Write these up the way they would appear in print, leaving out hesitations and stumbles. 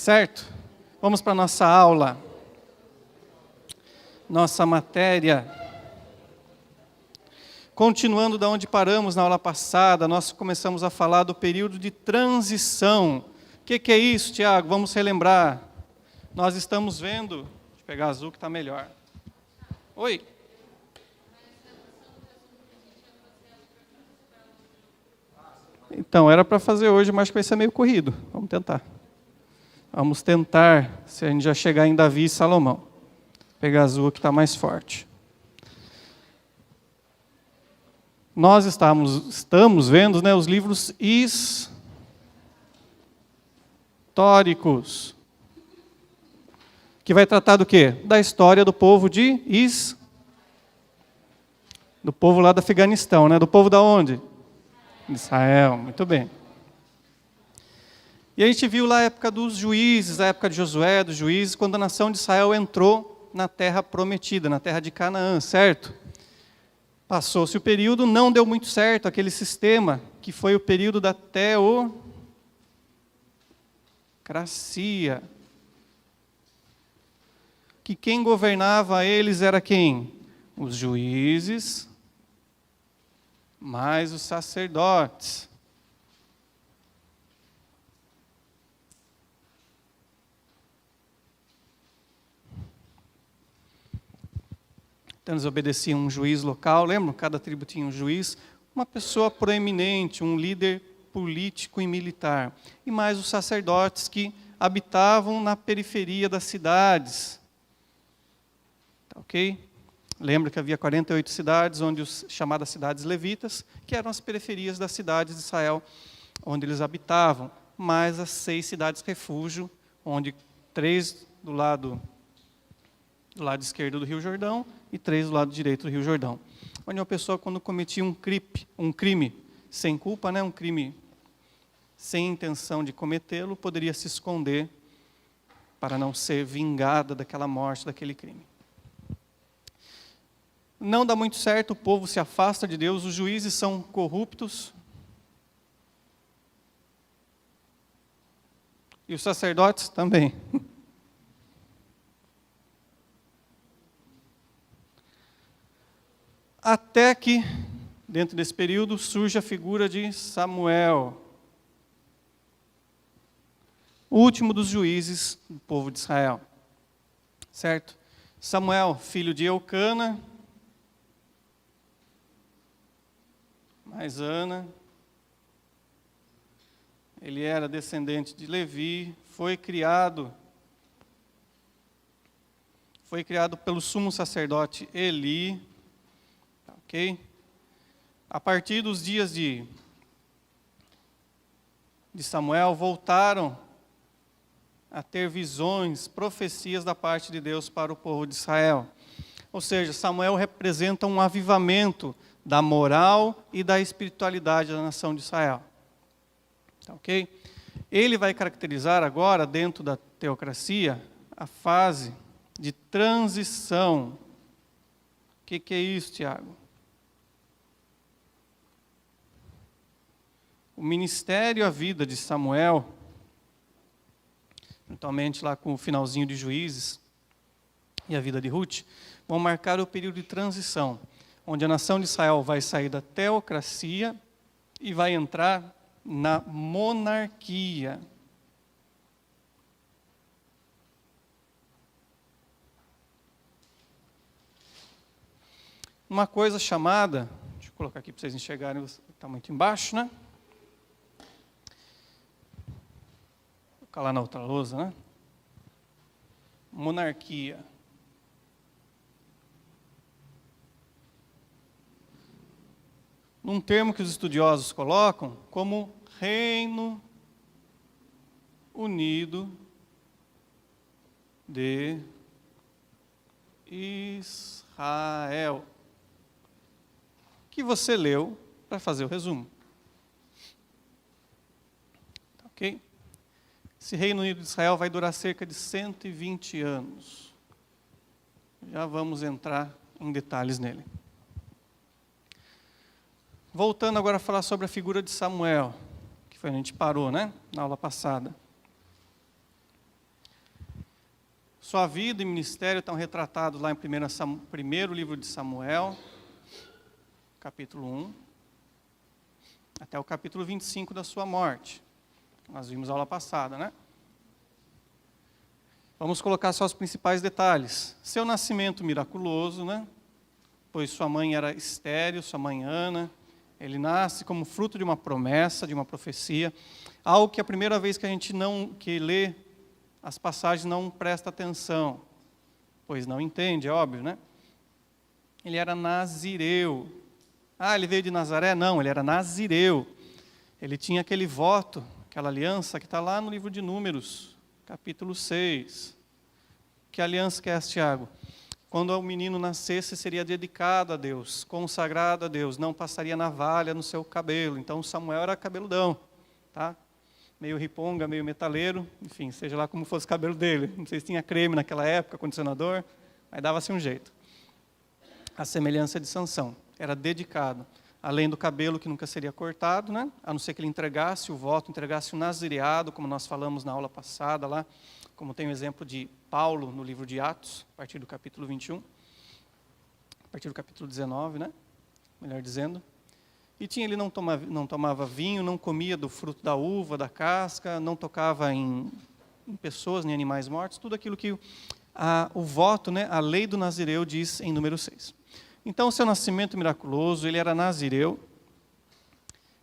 Certo? Vamos para a nossa aula. Nossa matéria. Continuando da onde paramos na aula passada, nós começamos a falar do período de transição. O que é isso, Tiago? Vamos relembrar. Nós estamos vendo... Deixa eu pegar azul que está melhor. Oi? Então, era para fazer hoje, mas vai ser meio corrido. Vamos tentar. Vamos tentar, se a gente já chegar em Davi e Salomão. Vou pegar azul que está mais forte. Nós estamos vendo, né, os livros históricos. Que vai tratar do quê? Da história do povo do povo lá do Afeganistão, né? Do povo da onde? Israel, muito bem. E a gente viu lá a época dos juízes, a época de Josué, dos juízes, quando a nação de Israel entrou na terra prometida, na terra de Canaã, certo? Passou-se o período, não deu muito certo aquele sistema, que foi o período da teocracia. Que quem governava eles era quem? Os juízes, mais os sacerdotes. Então eles obedeciam um juiz local, lembram? Cada tribo tinha um juiz, uma pessoa proeminente, um líder político e militar. E mais os sacerdotes que habitavam na periferia das cidades. Tá, ok? Lembra que havia 48 cidades, chamadas cidades levitas, que eram as periferias das cidades de Israel, onde eles habitavam, mais as 6 cidades refúgio, onde 3 do lado esquerdo do Rio Jordão e 3 do lado direito do Rio Jordão. Onde uma pessoa, quando cometia um crime sem culpa, né, um crime sem intenção de cometê-lo, poderia se esconder para não ser vingada daquela morte, daquele crime. Não dá muito certo, o povo se afasta de Deus, os juízes são corruptos. E os sacerdotes também. Até que, dentro desse período, surge a figura de Samuel, o último dos juízes do povo de Israel. Certo? Samuel, filho de Eucana, mais Ana, ele era descendente de Levi, foi criado pelo sumo sacerdote Eli, tá, ok? A partir dos dias de Samuel, voltaram a ter visões, profecias da parte de Deus para o povo de Israel. Ou seja, Samuel representa um avivamento da moral e da espiritualidade da nação de Israel. Tá, ok? Ele vai caracterizar agora, dentro da teocracia, a fase de transição. O que é isso, Tiago? O ministério e a vida de Samuel, juntamente lá com o finalzinho de Juízes e a vida de Ruth, vão marcar o período de transição, onde a nação de Israel vai sair da teocracia e vai entrar na monarquia. Uma coisa chamada, deixa eu colocar aqui para vocês enxergarem, está muito embaixo, né? Vou colocar lá na outra lousa, né? Monarquia. Um termo que os estudiosos colocam como Reino Unido de Israel, que você leu para fazer o resumo. Tá, ok? Esse Reino Unido de Israel vai durar cerca de 120 anos. Já vamos entrar em detalhes nele. Voltando agora a falar sobre a figura de Samuel, que foi onde a gente parou, né? Na aula passada. Sua vida e ministério estão retratados lá em primeiro livro de Samuel, capítulo 1, até o capítulo 25 da sua morte. Nós vimos aula passada, né? Vamos colocar só os principais detalhes. Seu nascimento miraculoso, né? Pois sua mãe era estéril, sua mãe Ana. Ele nasce como fruto de uma promessa, de uma profecia. Algo que a primeira vez que a gente que lê as passagens não presta atenção, pois não entende, é óbvio, né? Ele era nazireu. Ele veio de Nazaré? Não, ele era nazireu. Ele tinha aquele voto, aquela aliança que está lá no livro de Números, capítulo 6. Que aliança que é essa, Tiago? Quando o menino nascesse, seria dedicado a Deus, consagrado a Deus, não passaria navalha no seu cabelo. Então, Samuel era cabeludão, tá? Meio riponga, meio metaleiro, enfim, seja lá como fosse o cabelo dele. Não sei se tinha creme naquela época, condicionador, mas dava-se um jeito. A semelhança de Sansão, era dedicado. Além do cabelo que nunca seria cortado, né? A não ser que ele entregasse o voto, entregasse o nazireado, como nós falamos na aula passada lá, como tem o exemplo de Paulo no livro de Atos, a partir do capítulo 21, a partir do capítulo 19, né? Melhor dizendo. E ele não tomava vinho, não comia do fruto da uva, da casca, não tocava em pessoas, nem animais mortos, tudo aquilo que o voto, né? A lei do nazireu diz em número 6. Então, seu nascimento miraculoso, ele era nazireu,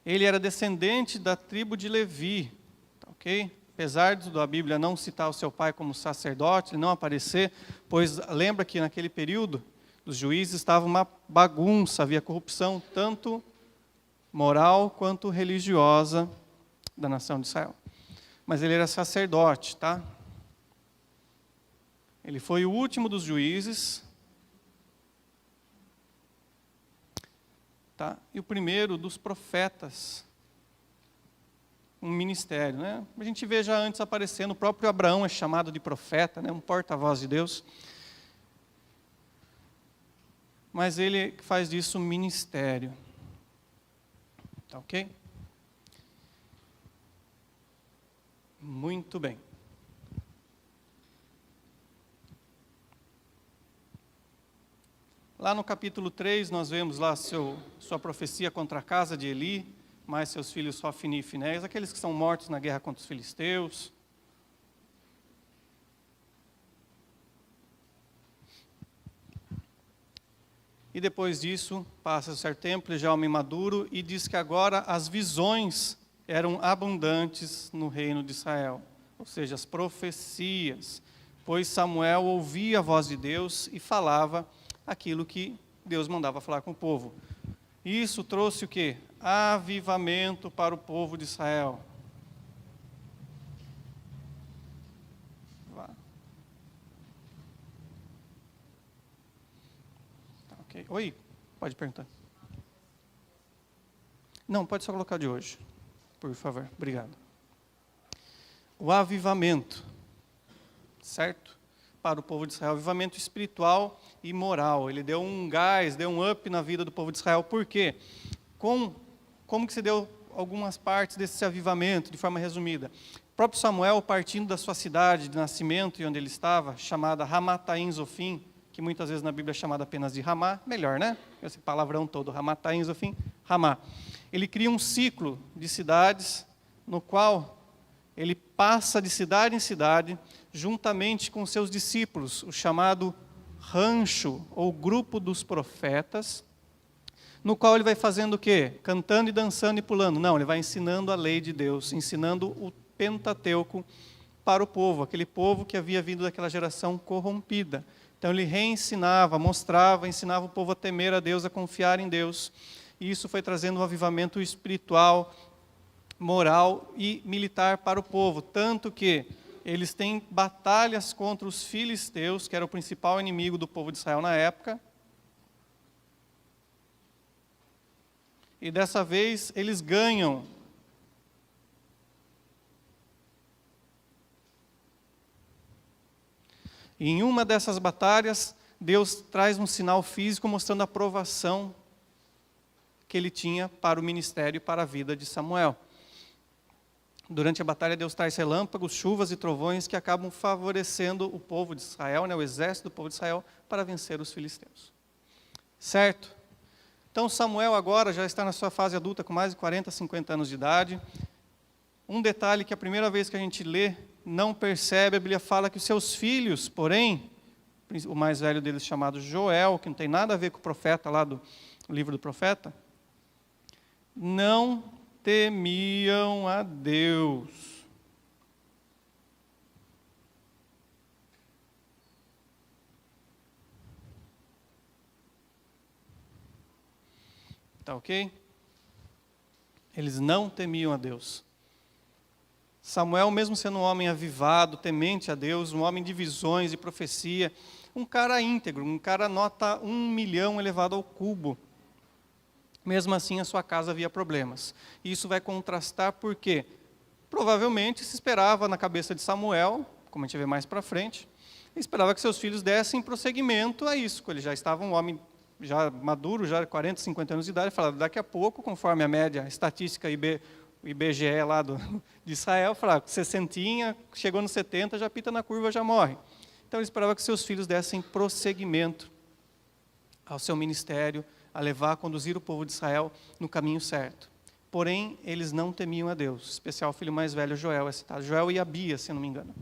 ele era descendente da tribo de Levi, tá, ok? Apesar da Bíblia não citar o seu pai como sacerdote, ele não aparecer, pois lembra que naquele período dos juízes estava uma bagunça, havia corrupção, tanto moral quanto religiosa da nação de Israel. Mas ele era sacerdote, tá? Ele foi o último dos juízes, tá? E o primeiro dos profetas. Um ministério, né? A gente vê já antes aparecendo, o próprio Abraão é chamado de profeta, né? Um porta-voz de Deus. Mas ele faz disso um ministério. Tá ok? Muito bem. Lá no capítulo 3, nós vemos lá sua profecia contra a casa de Eli, mais seus filhos Hofni e Finéias, aqueles que são mortos na guerra contra os filisteus. E depois disso, passa um certo tempo, ele já é homem maduro, e diz que agora as visões eram abundantes no reino de Israel, ou seja, as profecias, pois Samuel ouvia a voz de Deus e falava aquilo que Deus mandava falar com o povo. Isso trouxe o quê? Avivamento para o povo de Israel. Tá, okay. Oi, pode perguntar. Não, pode só colocar de hoje, por favor. Obrigado. O avivamento, certo? Para o povo de Israel, avivamento espiritual e moral. Ele deu um gás, deu um up na vida do povo de Israel. Por quê? Como que se deu algumas partes desse avivamento, de forma resumida? O próprio Samuel, partindo da sua cidade de nascimento e onde ele estava, chamada Ramataim Zofim, que muitas vezes na Bíblia é chamada apenas de Ramá, melhor, né? Esse palavrão todo, Ramataim Zofim, Ramá. Ele cria um ciclo de cidades, no qual ele passa de cidade em cidade, juntamente com seus discípulos, o chamado rancho, ou grupo dos profetas, no qual ele vai fazendo o quê? Cantando e dançando e pulando. Não, ele vai ensinando a lei de Deus, ensinando o Pentateuco para o povo, aquele povo que havia vindo daquela geração corrompida. Então ele reensinava, mostrava, ensinava o povo a temer a Deus, a confiar em Deus. E isso foi trazendo um avivamento espiritual, moral e militar para o povo. Tanto que eles têm batalhas contra os filisteus, que era o principal inimigo do povo de Israel na época. E dessa vez eles ganham. E em uma dessas batalhas, Deus traz um sinal físico mostrando a aprovação que ele tinha para o ministério e para a vida de Samuel. Durante a batalha, Deus traz relâmpagos, chuvas e trovões que acabam favorecendo o povo de Israel, né, o exército do povo de Israel, para vencer os filisteus. Certo? Então Samuel agora já está na sua fase adulta, com mais de 40, 50 anos de idade. Um detalhe que a primeira vez que a gente lê, não percebe, a Bíblia fala que os seus filhos, porém, o mais velho deles chamado Joel, que não tem nada a ver com o profeta lá do livro do profeta, não temiam a Deus. Tá ok? Eles não temiam a Deus. Samuel, mesmo sendo um homem avivado, temente a Deus, um homem de visões e profecia, um cara íntegro, um cara nota 1.000.000 elevado ao cubo. Mesmo assim, a sua casa havia problemas. E isso vai contrastar porque, provavelmente, se esperava na cabeça de Samuel, como a gente vê mais para frente, esperava que seus filhos dessem prosseguimento a isso. Ele já estava um homem já maduro, já 40, 50 anos de idade, falava, daqui a pouco, conforme a média, a estatística IBGE lá de Israel, falava, 60, chegou nos 70, já pita na curva, já morre. Então ele esperava que seus filhos dessem prosseguimento ao seu ministério, a levar, a conduzir o povo de Israel no caminho certo. Porém, eles não temiam a Deus, em especial o filho mais velho, Joel, é citado. Joel e Abia, se não me engano.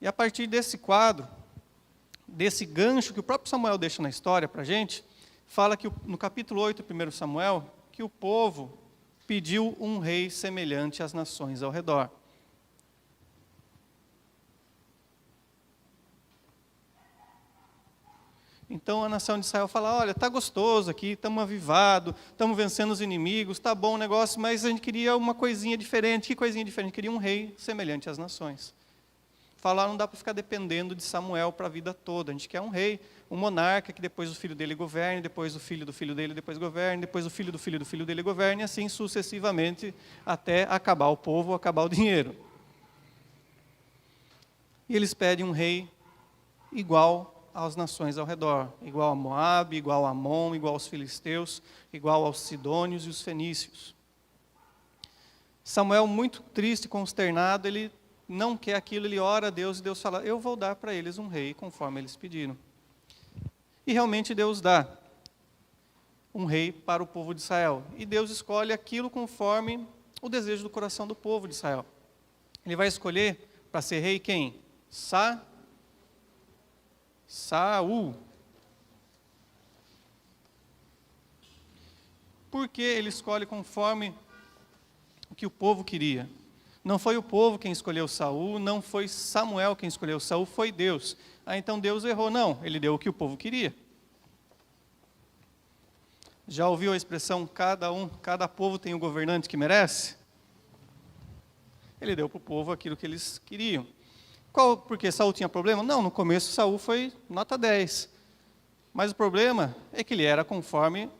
E a partir desse quadro, desse gancho que o próprio Samuel deixa na história para a gente, fala que no capítulo 8 do 1 Samuel, que o povo pediu um rei semelhante às nações ao redor. Então a nação de Israel fala, olha, está gostoso aqui, estamos avivados, estamos vencendo os inimigos, está bom o negócio, mas a gente queria uma coisinha diferente. Que coisinha diferente? Queria um rei semelhante às nações. Falaram, não dá para ficar dependendo de Samuel para a vida toda. A gente quer um rei, um monarca, que depois o filho dele governe, depois o filho do filho dele depois governe, depois o filho do filho do filho dele governe, e assim sucessivamente, até acabar o povo, acabar o dinheiro. E eles pedem um rei igual às nações ao redor, igual a Moabe, igual a Amon, igual aos filisteus, igual aos sidônios e os fenícios. Samuel, muito triste, consternado, ele não quer aquilo, ele ora a Deus, e Deus fala, eu vou dar para eles um rei, conforme eles pediram. E realmente Deus dá um rei para o povo de Israel. E Deus escolhe aquilo conforme o desejo do coração do povo de Israel. Ele vai escolher para ser rei quem? Saul. Por que ele escolhe conforme o que o povo queria? Não foi o povo quem escolheu Saul, não foi Samuel quem escolheu Saul, foi Deus. Então Deus errou. Não, ele deu o que o povo queria. Já ouviu a expressão, cada povo tem o governante que merece? Ele deu para o povo aquilo que eles queriam. Porque Saul tinha problema? Não, no começo Saul foi nota 10. Mas o problema é que ele era conforme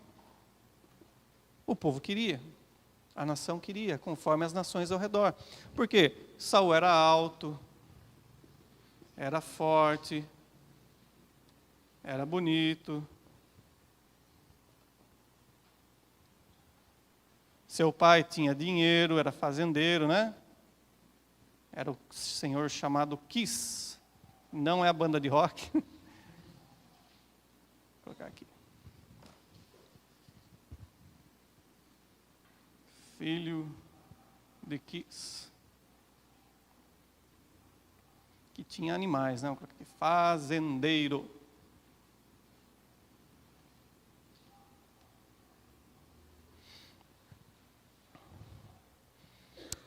o povo queria. A nação queria, conforme as nações ao redor. Por quê? Saul era alto, era forte, era bonito. Seu pai tinha dinheiro, era fazendeiro, né? Era o senhor chamado Kiss. Não é a banda de rock. Vou colocar aqui. Filho de Kiss. Que tinha animais, né? Vou colocar aqui. Fazendeiro.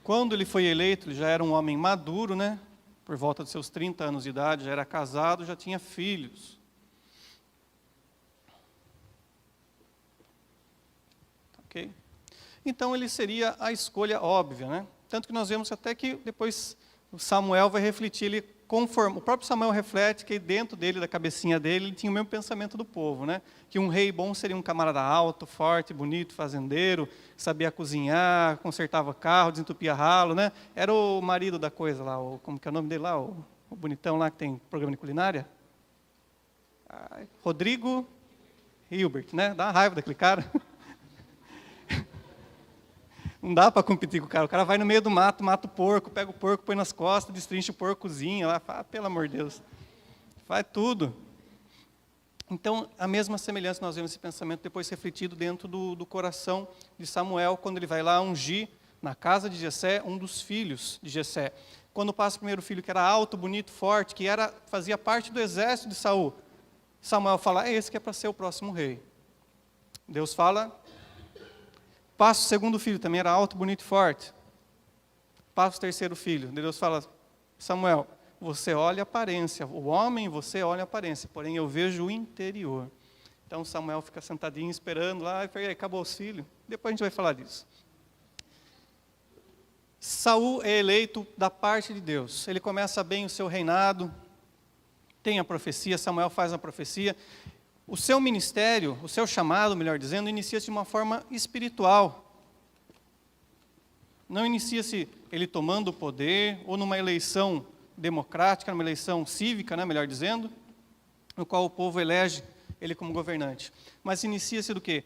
Quando ele foi eleito, ele já era um homem maduro, né? Por volta dos seus 30 anos de idade, já era casado, já tinha filhos. Ok? Então ele seria a escolha óbvia, né? Tanto que nós vemos até que depois Samuel vai refletir, ele conforme, o próprio Samuel reflete que dentro dele, da cabecinha dele, ele tinha o mesmo pensamento do povo, né? Que um rei bom seria um camarada alto, forte, bonito, fazendeiro, sabia cozinhar, consertava carro, desentupia ralo, né? Era o marido da coisa lá, como que é o nome dele lá, o bonitão lá que tem programa de culinária? Rodrigo Hilbert, né? Dá uma raiva daquele cara. Não dá para competir com o cara. O cara vai no meio do mato, mata o porco, pega o porco, põe nas costas, destrincha o porco, cozinha lá. Fala, pelo amor de Deus. Faz tudo. Então, a mesma semelhança nós vemos esse pensamento depois refletido dentro do coração de Samuel, quando ele vai lá ungir na casa de Jessé um dos filhos de Jessé. Quando passa o primeiro filho, que era alto, bonito, forte, que fazia parte do exército de Saul, Samuel fala, é esse que é para ser o próximo rei. Deus fala, passa o segundo filho, também era alto, bonito e forte. Passa o terceiro filho, Deus fala, Samuel, você olha a aparência, o homem você olha a aparência, porém eu vejo o interior. Então Samuel fica sentadinho esperando lá, e acabou os filhos, depois a gente vai falar disso. Saul é eleito da parte de Deus. Ele começa bem o seu reinado, tem a profecia, Samuel faz a profecia. O seu ministério, o seu chamado, melhor dizendo, inicia-se de uma forma espiritual. Não inicia-se ele tomando o poder, ou numa eleição democrática, numa eleição cívica, né, melhor dizendo, no qual o povo elege ele como governante. Mas inicia-se do quê?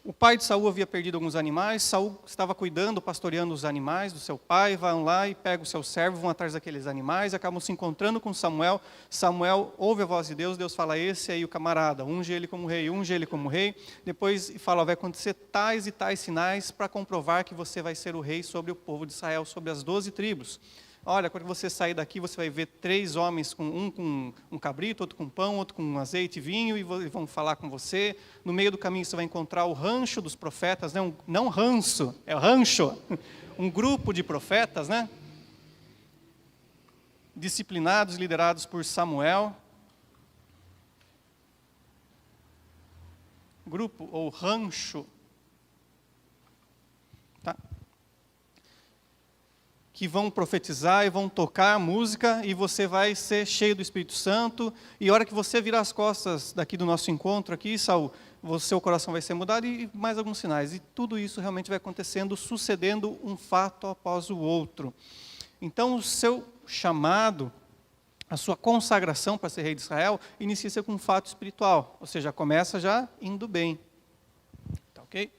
O pai de Saul havia perdido alguns animais, Saul estava cuidando, pastoreando os animais do seu pai, vão lá e pegam o seu servo, vão atrás daqueles animais, acabam se encontrando com Samuel, Samuel ouve a voz de Deus, Deus fala, esse aí o camarada, unge ele como rei, depois fala, vai acontecer tais e tais sinais para comprovar que você vai ser o rei sobre o povo de Israel, sobre as 12 tribos. Olha, quando você sair daqui, você vai ver 3 homens, um com um cabrito, outro com pão, outro com azeite e vinho, e vão falar com você. No meio do caminho você vai encontrar o rancho dos profetas, né? Não ranço, é rancho. Um grupo de profetas, né? Disciplinados, liderados por Samuel. Grupo ou rancho. Tá? Que vão profetizar e vão tocar a música, e você vai ser cheio do Espírito Santo, e a hora que você virar as costas daqui do nosso encontro aqui, Saul, seu coração vai ser mudado, e mais alguns sinais, e tudo isso realmente vai acontecendo, sucedendo um fato após o outro. Então o seu chamado, a sua consagração para ser rei de Israel, inicia-se com um fato espiritual, ou seja, começa já indo bem, tá ok?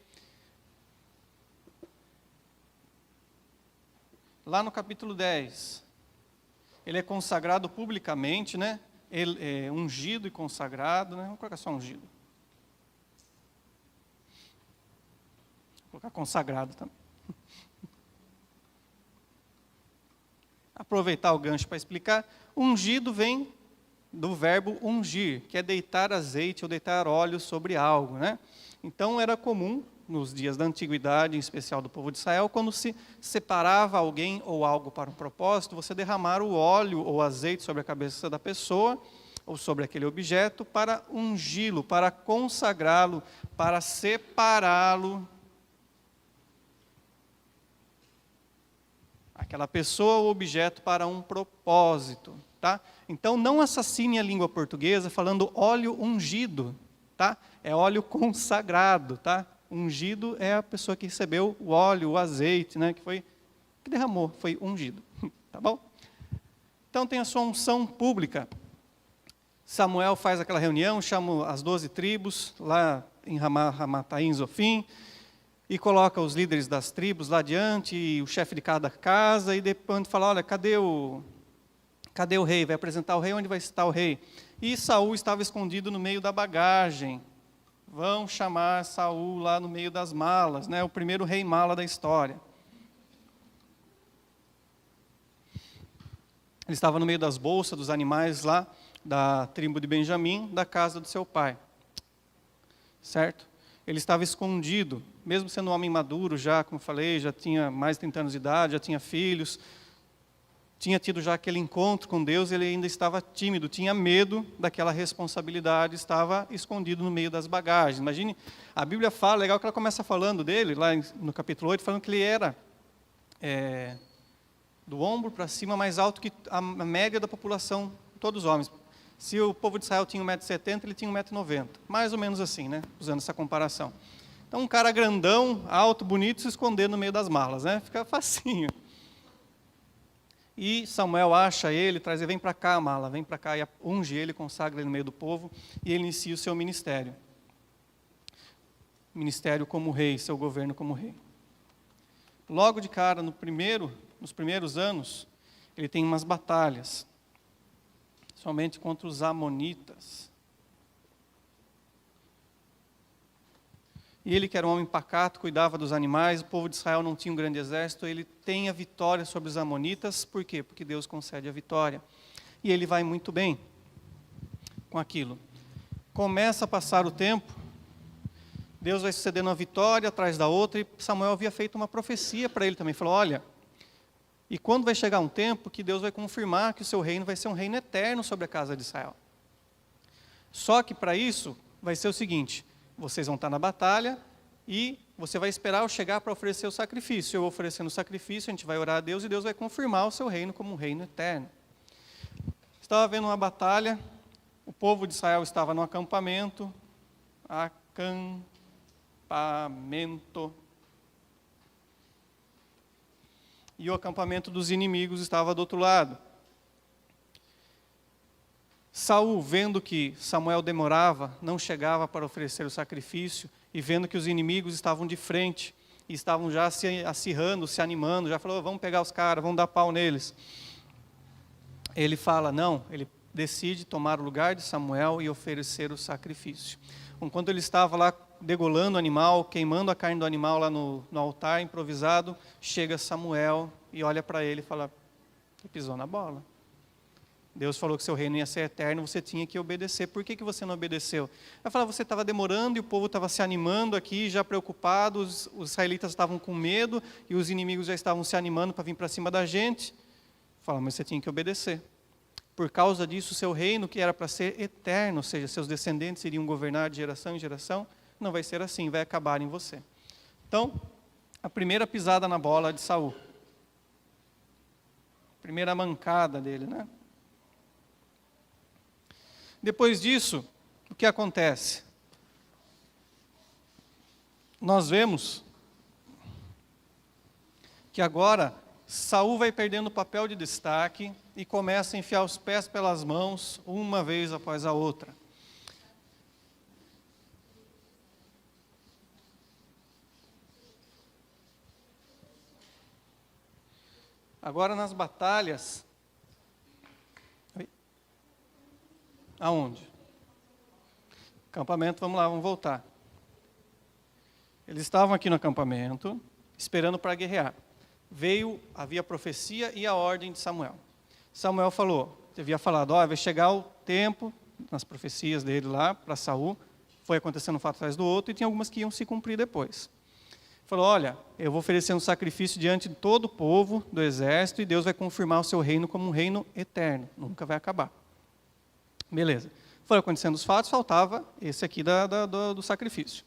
Lá no capítulo 10, ele é consagrado publicamente, né? Ele é ungido e consagrado, né? Vamos colocar só ungido. Vou colocar consagrado também. Aproveitar o gancho para explicar, ungido vem do verbo ungir, que é deitar azeite ou deitar óleo sobre algo, né? Então era comum, nos dias da antiguidade, em especial do povo de Israel, quando se separava alguém ou algo para um propósito, você derramar o óleo ou azeite sobre a cabeça da pessoa, ou sobre aquele objeto, para ungí-lo, para consagrá-lo, para separá-lo. Aquela pessoa ou objeto para um propósito, tá? Então não assassine a língua portuguesa falando óleo ungido, tá? É óleo consagrado, tá? Ungido é a pessoa que recebeu o óleo, o azeite, né, que derramou, foi ungido, tá bom? Então tem a sua unção pública. Samuel faz aquela reunião, chama as 12 tribos, lá em Ramataim, Zofim, e coloca os líderes das tribos lá adiante, e o chefe de cada casa, e depois fala, olha, cadê o rei? Vai apresentar o rei, onde vai estar o rei? E Saul estava escondido no meio da bagagem. Vão chamar Saul lá no meio das malas, né? O primeiro rei mala da história. Ele estava no meio das bolsas dos animais lá, da tribo de Benjamim, da casa do seu pai. Certo? Ele estava escondido, mesmo sendo um homem maduro já, como falei, já tinha mais de 30 anos de idade, já tinha filhos, tinha tido já aquele encontro com Deus, ele ainda estava tímido, tinha medo daquela responsabilidade, estava escondido no meio das bagagens. Imagine, a Bíblia fala, legal que ela começa falando dele, lá no capítulo 8, falando que ele era do ombro para cima mais alto que a média da população, todos os homens. Se o povo de Israel tinha 1,70 m, ele tinha 1,90 m, mais ou menos assim, né? Usando essa comparação. Então um cara grandão, alto, bonito, se esconder no meio das malas, né? Fica facinho. E Samuel acha ele, traz ele, vem para cá, mala, vem para cá, e unge ele, consagra ele no meio do povo, e ele inicia o seu ministério. ministério como rei, seu governo como rei. Logo de cara, nos primeiros anos, ele tem umas batalhas, somente contra os amonitas. E ele, que era um homem pacato, cuidava dos animais, o povo de Israel não tinha um grande exército, ele tem a vitória sobre os amonitas, por quê? Porque Deus concede a vitória. E ele vai muito bem com aquilo. Começa a passar o tempo, Deus vai sucedendo uma vitória atrás da outra, e Samuel havia feito uma profecia para ele também, falou, olha, e quando vai chegar um tempo que Deus vai confirmar que o seu reino vai ser um reino eterno sobre a casa de Israel. Só que para isso, vai ser o seguinte, vocês vão estar na batalha, e você vai esperar eu chegar para oferecer o sacrifício. Eu oferecendo o sacrifício, a gente vai orar a Deus, e Deus vai confirmar o seu reino como um reino eterno. Estava havendo uma batalha, o povo de Israel estava no acampamento, e o acampamento dos inimigos estava do outro lado. Saul, vendo que Samuel demorava, não chegava para oferecer o sacrifício, e vendo que os inimigos estavam de frente, e estavam já se acirrando, se animando, já falou, vamos pegar os caras, vamos dar pau neles. Ele fala, não, ele decide tomar o lugar de Samuel e oferecer o sacrifício. Enquanto ele estava lá degolando o animal, queimando a carne do animal lá no altar improvisado, chega Samuel e olha para ele e fala, você pisou na bola. Deus falou que seu reino ia ser eterno, você tinha que obedecer. Por que você não obedeceu? Vai falar, você estava demorando e o povo estava se animando aqui, já preocupados, os israelitas estavam com medo e os inimigos já estavam se animando para vir para cima da gente. Fala, mas você tinha que obedecer. Por causa disso, seu reino, que era para ser eterno, ou seja, seus descendentes iriam governar de geração em geração, não vai ser assim, vai acabar em você. Então, a primeira pisada na bola de Saul. Primeira mancada dele, né? Depois disso, o que acontece? Nós vemos que agora Saul vai perdendo o papel de destaque e começa a enfiar os pés pelas mãos, uma vez após a outra. Agora nas batalhas... Aonde? Acampamento, vamos lá, vamos voltar. Eles estavam aqui no acampamento, esperando para guerrear. Havia a profecia e a ordem de Samuel. Samuel havia falado, vai chegar o tempo, nas profecias dele lá, para Saul, foi acontecendo um fato atrás do outro, e tinha algumas que iam se cumprir depois. Falou, olha, eu vou oferecer um sacrifício diante de todo o povo, do exército, e Deus vai confirmar o seu reino como um reino eterno, nunca vai acabar. Beleza. Foram acontecendo os fatos, faltava esse aqui do sacrifício.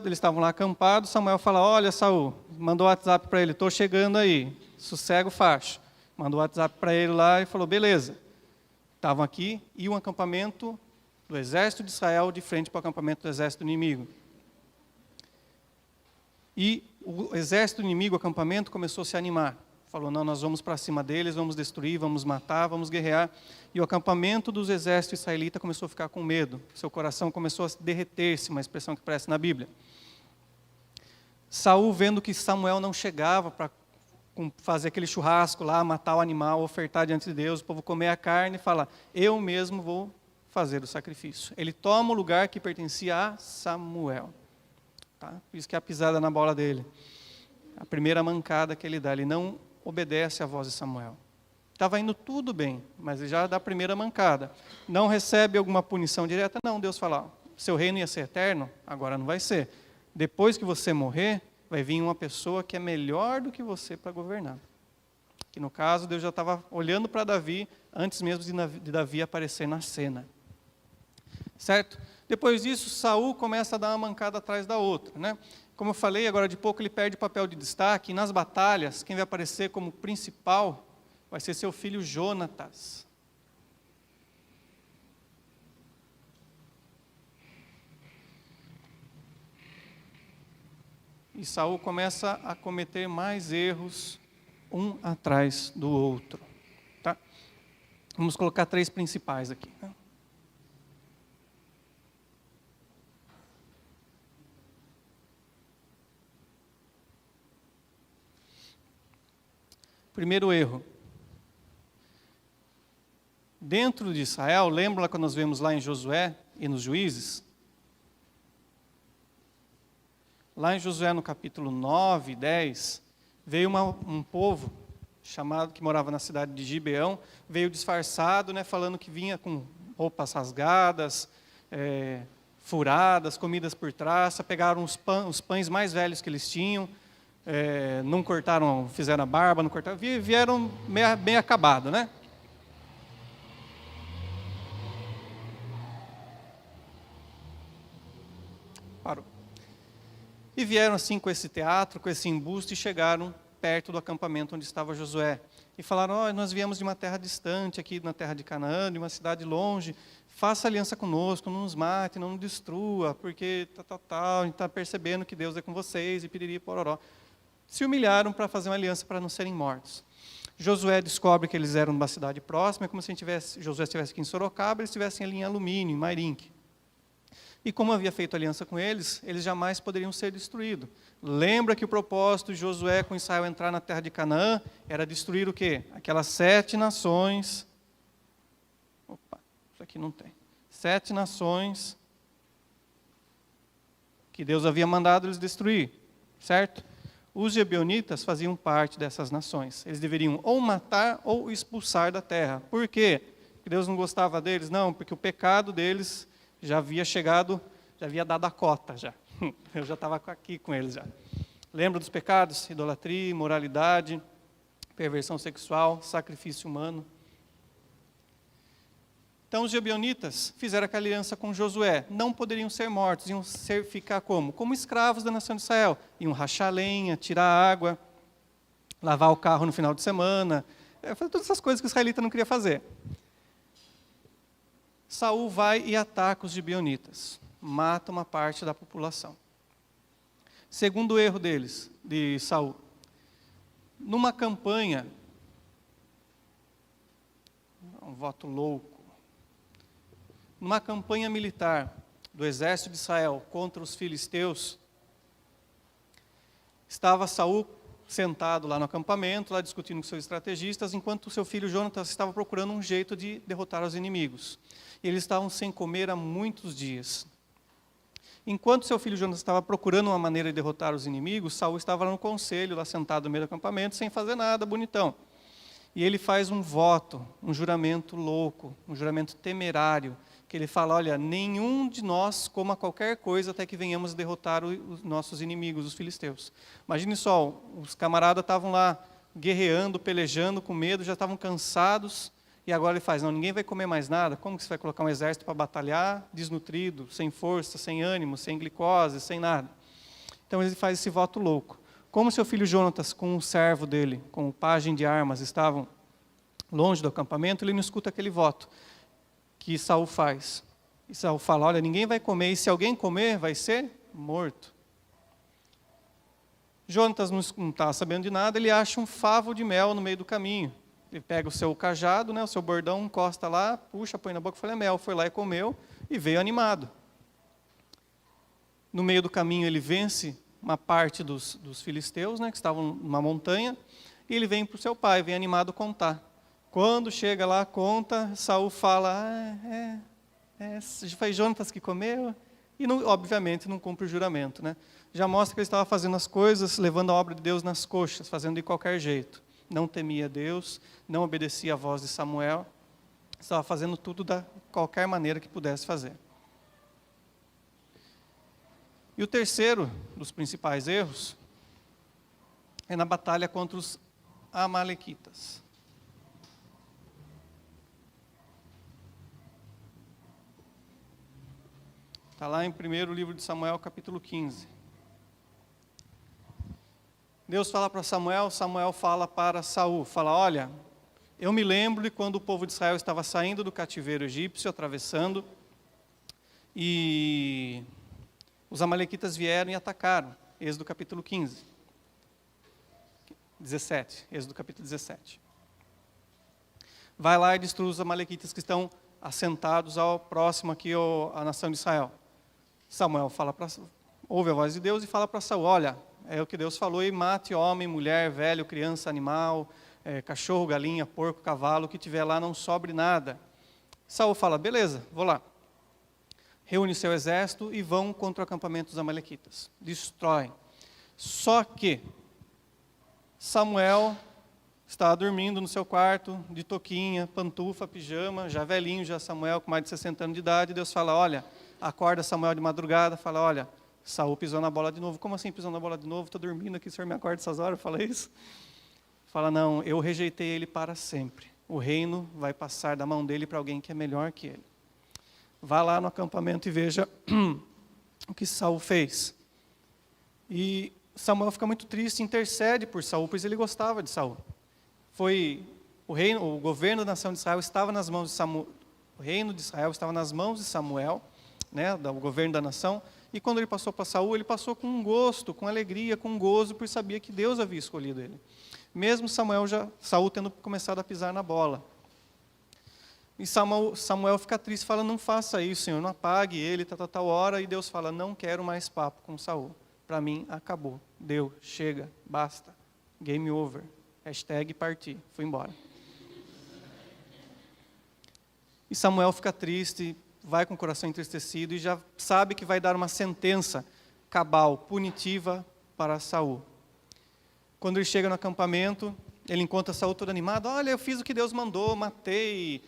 Eles estavam lá acampados, Samuel fala, olha Saul, mandou o WhatsApp para ele, estou chegando aí, sossega o facho. Mandou o WhatsApp para ele lá e falou, beleza. Estavam aqui e um acampamento do exército de Israel de frente para o acampamento do exército inimigo. E o exército inimigo, o acampamento, começou a se animar. Falou, não, nós vamos para cima deles, vamos destruir, vamos matar, vamos guerrear. E o acampamento dos exércitos israelitas começou a ficar com medo. Seu coração começou a derreter-se, uma expressão que aparece na Bíblia. Saul, vendo que Samuel não chegava para fazer aquele churrasco lá, matar o animal, ofertar diante de Deus, o povo comer a carne, fala, eu mesmo vou fazer o sacrifício. Ele toma o lugar que pertencia a Samuel. Tá? Por isso que é a pisada na bola dele. A primeira mancada que ele dá, ele não obedece à voz de Samuel. Estava indo tudo bem, mas ele já dá a primeira mancada. Não recebe alguma punição direta, não. Deus fala, seu reino ia ser eterno, agora não vai ser. Depois que você morrer, vai vir uma pessoa que é melhor do que você para governar. Que no caso, Deus já estava olhando para Davi, antes mesmo de Davi aparecer na cena. Certo? Depois disso, Saul começa a dar uma mancada atrás da outra, né? Como eu falei, agora de pouco ele perde o papel de destaque, e nas batalhas, quem vai aparecer como principal vai ser seu filho Jonatas. E Saul começa a cometer mais erros, um atrás do outro. Tá? Vamos colocar 3 principais aqui. Né? Primeiro erro. Dentro de Israel, lembra quando nós vemos lá em Josué e nos Juízes? Lá em Josué, no capítulo 9, 10, veio um povo chamado, que morava na cidade de Gibeão, veio disfarçado, né, falando que vinha com roupas rasgadas, furadas, comidas por traça, pegaram os pães mais velhos que eles tinham, não cortaram, fizeram a barba, não cortaram, vieram bem acabado, né? Parou. E vieram assim com esse teatro, com esse embuste, e chegaram perto do acampamento onde estava Josué. E falaram, nós viemos de uma terra distante, aqui na terra de Canaã, de uma cidade longe, faça aliança conosco, não nos mate, não nos destrua, porque a gente está percebendo que Deus é com vocês, e piriri, pororó. Se humilharam para fazer uma aliança para não serem mortos. Josué descobre que eles eram de uma cidade próxima, é como se Josué estivesse aqui em Sorocaba, eles estivessem ali em Alumínio, em Mairinque. E como havia feito aliança com eles, eles jamais poderiam ser destruídos. Lembra que o propósito de Josué com Israel entrar na terra de Canaã era destruir o quê? Aquelas 7 nações. Opa, isso aqui não tem. 7 nações que Deus havia mandado eles destruir, certo? Os gibeonitas faziam parte dessas nações. Eles deveriam ou matar ou expulsar da terra. Por quê? Porque Deus não gostava deles? Não, porque o pecado deles já havia chegado, já havia dado a cota, já. Eu já estava aqui com eles já. Lembra dos pecados? Idolatria, imoralidade, perversão sexual, sacrifício humano. Então os gibeonitas fizeram aquela aliança com Josué. Não poderiam ser mortos, iam ficar como? Como escravos da nação de Israel. Iam rachar lenha, tirar água, lavar o carro no final de semana, fazer todas essas coisas que o israelita não queria fazer. Saul vai e ataca os gibeonitas, mata uma parte da população. Segundo erro deles, de Saul, numa campanha, um voto louco, numa campanha militar do exército de Israel contra os filisteus, estava Saul sentado lá no acampamento, lá discutindo com seus estrategistas, enquanto seu filho Jonatas estava procurando um jeito de derrotar os inimigos. E eles estavam sem comer há muitos dias. Enquanto seu filho Jonatas estava procurando uma maneira de derrotar os inimigos, Saul estava lá no conselho, lá sentado no meio do acampamento, sem fazer nada, bonitão. E ele faz um voto, um juramento louco, um juramento temerário, que ele fala, olha, nenhum de nós coma qualquer coisa até que venhamos derrotar os nossos inimigos, os filisteus. Imagine só, os camaradas estavam lá guerreando, pelejando, com medo, já estavam cansados, e agora ele faz, não, ninguém vai comer mais nada, como que você vai colocar um exército para batalhar, desnutrido, sem força, sem ânimo, sem glicose, sem nada? Então ele faz esse voto louco. Como seu filho Jonatas, com o servo dele, com o pajem de armas, estavam longe do acampamento, ele não escuta aquele voto que Saul faz. E Saul fala, olha, ninguém vai comer, e se alguém comer, vai ser morto. Jonatas não está sabendo de nada, ele acha um favo de mel no meio do caminho. Ele pega o seu cajado, né, o seu bordão, encosta lá, puxa, põe na boca e fala, é mel. Foi lá e comeu, e veio animado. No meio do caminho ele vence uma parte dos filisteus, né, que estavam numa montanha, e ele vem para o seu pai, vem animado contar. Quando chega lá, conta, Saul fala, foi Jonatas que comeu, e não, obviamente não cumpre o juramento, né? Já mostra que ele estava fazendo as coisas, levando a obra de Deus nas coxas, fazendo de qualquer jeito. Não temia Deus, não obedecia à voz de Samuel, estava fazendo tudo da qualquer maneira que pudesse fazer. E o terceiro dos principais erros é na batalha contra os amalequitas. Está lá em 1º livro de Samuel, capítulo 15. Deus fala para Samuel, Samuel fala para Saul, fala, olha, eu me lembro de quando o povo de Israel estava saindo do cativeiro egípcio, atravessando, e os amalequitas vieram e atacaram. Êxodo capítulo 15. 17, Êxodo capítulo 17. Vai lá e destrui os amalequitas que estão assentados ao próximo aqui à nação de Israel. Samuel ouve a voz de Deus e fala para Saul, olha, é o que Deus falou, e mate homem, mulher, velho, criança, animal, cachorro, galinha, porco, cavalo, o que tiver lá não sobre nada. Saul fala, beleza, vou lá. Reúne seu exército e vão contra o acampamento dos amalequitas. Destroem. Só que Samuel estava dormindo no seu quarto, de touquinha, pantufa, pijama, já velhinho, já Samuel com mais de 60 anos de idade. Deus fala, olha, acorda Samuel de madrugada, fala, olha, Saul pisou na bola de novo. Como assim pisou na bola de novo? Estou dormindo aqui, o senhor me acorda essas horas? Fala isso. Fala, não, eu rejeitei ele para sempre. O reino vai passar da mão dele para alguém que é melhor que ele. Vá lá no acampamento e veja o que Saul fez. E Samuel fica muito triste, intercede por Saul, pois ele gostava de Saul. O governo da nação de Israel estava nas mãos de Samuel. O reino de Israel estava nas mãos de Samuel, né, o governo da nação. E quando ele passou para Saul, ele passou com gosto, com alegria, com gozo, porque sabia que Deus havia escolhido ele. Mesmo Saul tendo começado a pisar na bola. E Samuel fica triste, fala, não faça isso, Senhor, não apague ele, tal hora. E Deus fala, não quero mais papo com Saul. Para mim, acabou. Deu, chega, basta. Game over. #parti. Fui embora. E Samuel fica triste, vai com o coração entristecido e já sabe que vai dar uma sentença cabal, punitiva para Saul. Quando ele chega no acampamento, ele encontra Saul todo animado. Olha, eu fiz o que Deus mandou, matei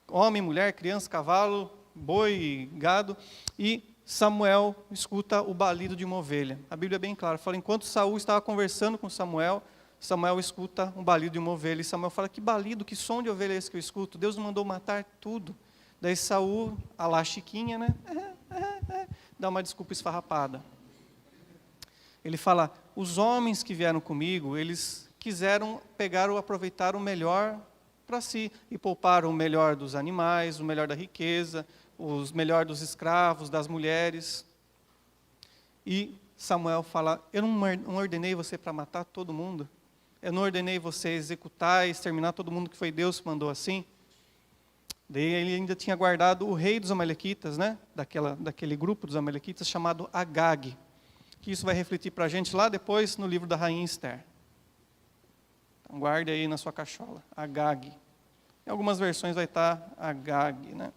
homem, mulher, criança, cavalo, boi, gado. E Samuel escuta o balido de uma ovelha. A Bíblia é bem clara. Fala, enquanto Saul estava conversando com Samuel escuta um balido de uma ovelha. E Samuel fala, que balido, que som de ovelha é esse que eu escuto? Deus mandou matar tudo. Daí Saul, a lá chiquinha, né? Dá uma desculpa esfarrapada. Ele fala, os homens que vieram comigo, eles quiseram aproveitar o melhor para si, e pouparam o melhor dos animais, o melhor da riqueza, o melhor dos escravos, das mulheres. E Samuel fala, eu não ordenei você para matar todo mundo? Eu não ordenei você executar e exterminar todo mundo que foi Deus que mandou assim? Daí ele ainda tinha guardado o rei dos amalequitas, né? Daquele grupo dos amalequitas chamado Agag. Que isso vai refletir para a gente lá depois no livro da Rainha Esther. Então, guarde aí na sua cachola, Agag. Em algumas versões vai estar Agag, né?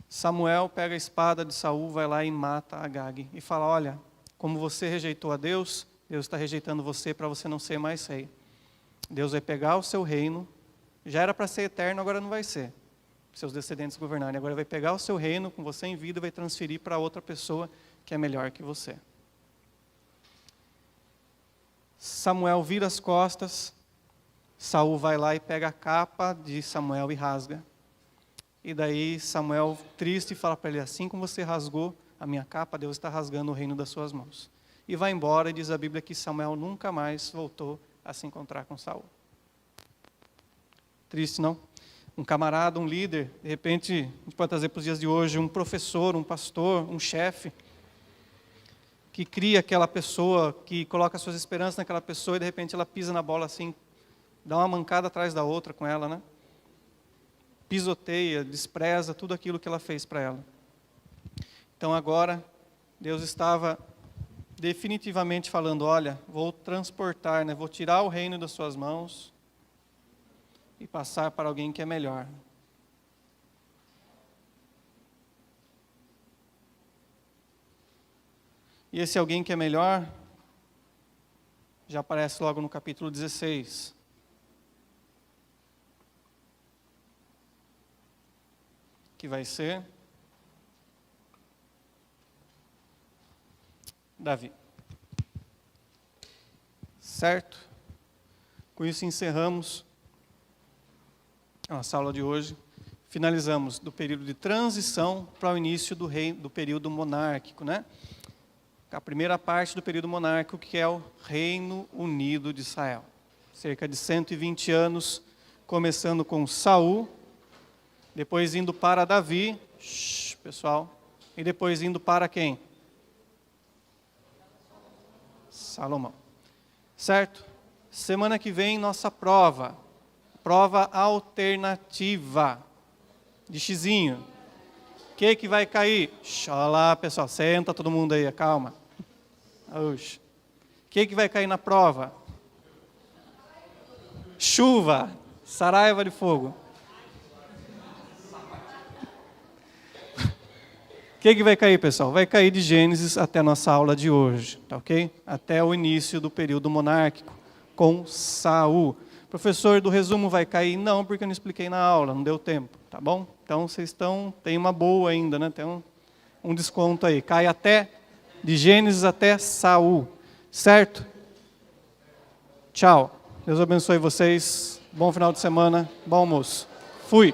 Samuel pega a espada de Saul, vai lá e mata Agag. E fala, olha, como você rejeitou a Deus, Deus está rejeitando você para você não ser mais rei. Deus vai pegar o seu reino, já era para ser eterno, agora não vai ser. Seus descendentes governarem. Agora vai pegar o seu reino com você em vida e vai transferir para outra pessoa que é melhor que você. Samuel vira as costas, Saul vai lá e pega a capa de Samuel e rasga. E daí Samuel, triste, fala para ele, assim como você rasgou a minha capa, Deus está rasgando o reino das suas mãos. E vai embora, e diz a Bíblia que Samuel nunca mais voltou a se encontrar com Saul. Triste, não? Um camarada, um líder, de repente, a gente pode trazer para os dias de hoje, um professor, um pastor, um chefe, que cria aquela pessoa, que coloca suas esperanças naquela pessoa e de repente ela pisa na bola assim, dá uma mancada atrás da outra com ela, né? Pisoteia, despreza tudo aquilo que ela fez para ela. Então agora, Deus estava definitivamente falando, olha, vou transportar, né? Vou tirar o reino das suas mãos e passar para alguém que é melhor. E esse alguém que é melhor, já aparece logo no capítulo 16. Que vai ser Davi. Certo? Com isso encerramos a nossa aula de hoje. Finalizamos do período de transição para o início do período monárquico, né? A primeira parte do período monárquico, que é o Reino Unido de Israel. Cerca de 120 anos, começando com Saul, depois indo para Davi, pessoal, e depois indo para quem? Salomão. Certo? Semana que vem, nossa prova alternativa, de xizinho. O que vai cair? Olha lá, pessoal, senta todo mundo aí, calma. O que vai cair na prova? Chuva, saraiva de fogo. O que vai cair, pessoal? Vai cair de Gênesis até a nossa aula de hoje, tá ok? Até o início do período monárquico, com Saul. Professor, do resumo vai cair? Não, porque eu não expliquei na aula, não deu tempo, tá bom? Então, vocês tem uma boa ainda, né? Tem um desconto aí. Cai até, de Gênesis até Saul, certo? Tchau. Deus abençoe vocês. Bom final de semana. Bom almoço. Fui.